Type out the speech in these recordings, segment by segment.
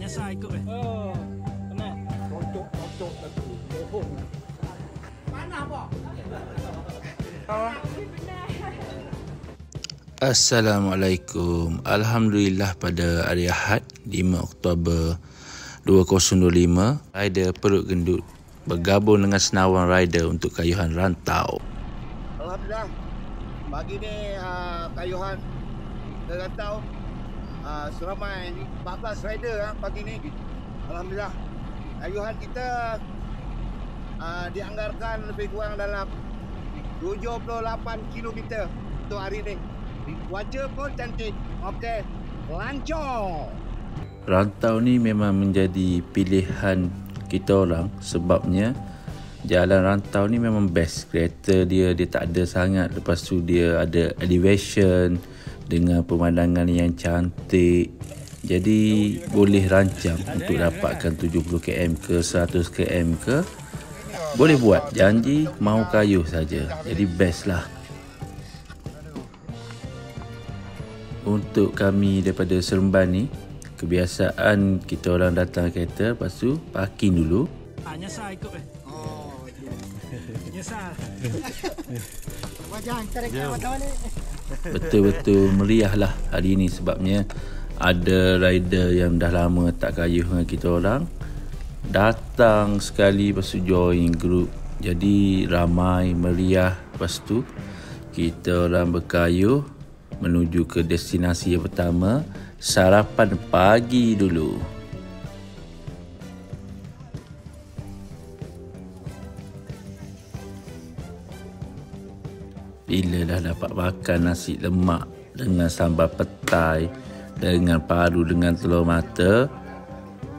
Nyasar ikut Oh, penat. Cocok lagi. Bohong. Panas apa? Assalamualaikum. Alhamdulillah pada hari Ahad 5 Oktober 2025, rider Perut Gendut bergabung dengan senawan rider untuk kayuhan rantau. Alhamdulillah. Pagi ni kayuhan rantau seramai 14 rider pagi ni. Alhamdulillah. Kayuhan kita dianggarkan lebih kurang dalam 78 km untuk hari ni. Cuaca pun cantik. Okey, lancar. Rantau ni memang menjadi pilihan kita orang sebabnya jalan rantau ni memang best. Kereta dia tak ada sangat, lepas tu dia ada elevation dengan pemandangan yang cantik. Jadi boleh rancang untuk dapatkan 70 km ke 100 km ke, boleh buat, janji mau kayuh saja. Jadi best lah. Untuk kami daripada Seremban ni, kebiasaan kita orang datang kereta, lepas tu parking dulu. Nyasar ikut Nyasar. Jangan tarik mata balik. Betul-betul meriah lah hari ni sebabnya ada rider yang dah lama tak kayuh dengan kita orang datang sekali, lepas tu join group. Jadi ramai, meriah. Lepas tu kita orang berkayuh menuju ke destinasi yang pertama, sarapan pagi dulu. Bila dah dapat makan nasi lemak dengan sambal petai, dengan paru dengan telur mata,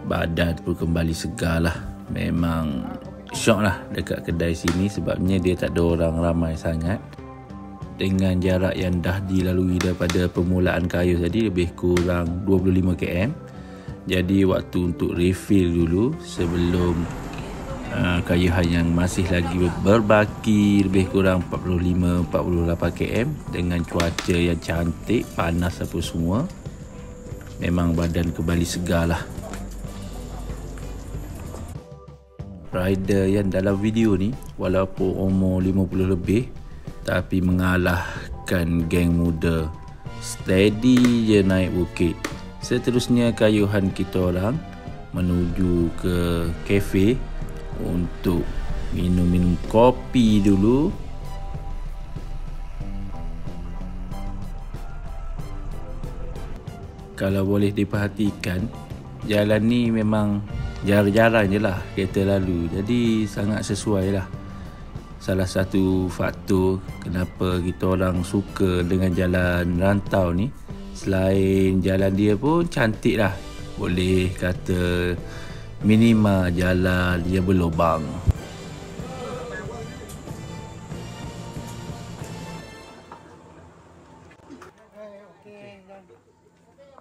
badan pun kembali segar lah. Memang syok lah dekat kedai sini sebabnya dia tak ada orang ramai sangat. Dengan jarak yang dah dilalui daripada permulaan kayuh tadi lebih kurang 25 km. Jadi waktu untuk refill dulu sebelum kayuhan yang masih lagi berbaki lebih kurang 45-48 km dengan cuaca yang cantik, panas apa semua. Memang badan kembali segar lah. Rider yang dalam video ni walaupun umur 50 lebih tapi mengalahkan geng muda. Steady je naik bukit. Seterusnya kayuhan kita orang menuju ke kafe untuk minum kopi dulu. Kalau boleh diperhatikan, jalan ni memang jarang-jarang je lah kereta lalu. Jadi sangat sesuai lah. Salah satu faktor kenapa kita orang suka dengan jalan rantau ni, selain jalan dia pun cantik lah, boleh kata minima jalan yang berlubang.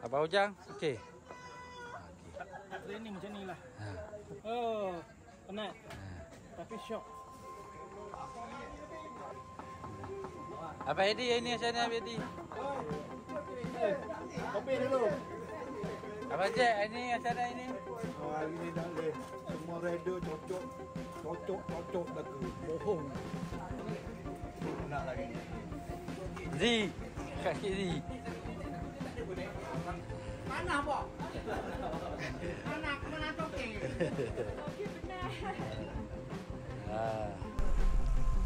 Abang Ujang, okey. Training macam ni lah. Oh, penat. Tapi syok. Abang Edi ini macam mana Abang Edi? Kopi dulu. Abang Jack ini macam mana ini? Hari ni dah boleh. Semua rider cocok lagi. Bohong. Nak lagi. Z. Kaki Z. Panas apa? Panas tokeng.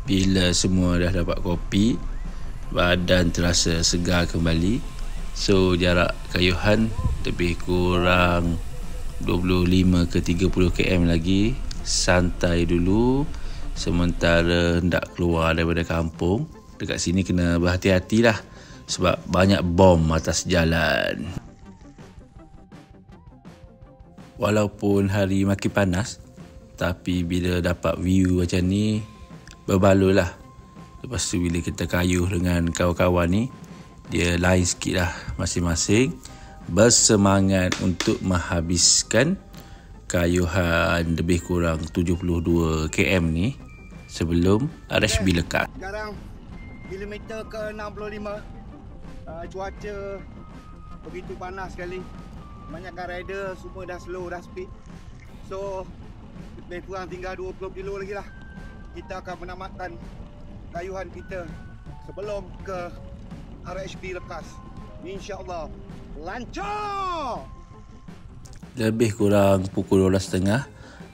Bila semua dah dapat kopi, badan terasa segar kembali. So jarak kayuhan lebih kurang 25 ke 30 km lagi. Santai dulu sementara hendak keluar daripada kampung. Dekat sini kena berhati-hati lah sebab banyak bom atas jalan. Walaupun hari makin panas, tapi bila dapat view macam ni, berbaloi lah. Lepas tu bila kita kayuh dengan kawan-kawan ni, dia lain sikit lah. Masing-masing bersemangat untuk menghabiskan kayuhan lebih kurang 72 km ni sebelum RHB lekat. Sekarang kilometer ke 65. Cuaca begitu panas sekali. Banyakkan rider semua dah slow, dah speed. So lebih kurang tinggal 20 kilo lagi lah. Kita akan menamatkan layuan kita sebelum ke RHB lepas. InsyaAllah lancar. Lebih kurang pukul 12.30,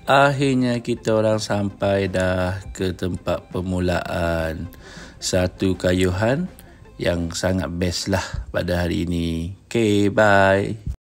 akhirnya kita orang sampai dah ke tempat permulaan satu kayuhan yang sangat best lah pada hari ini. Okay, bye.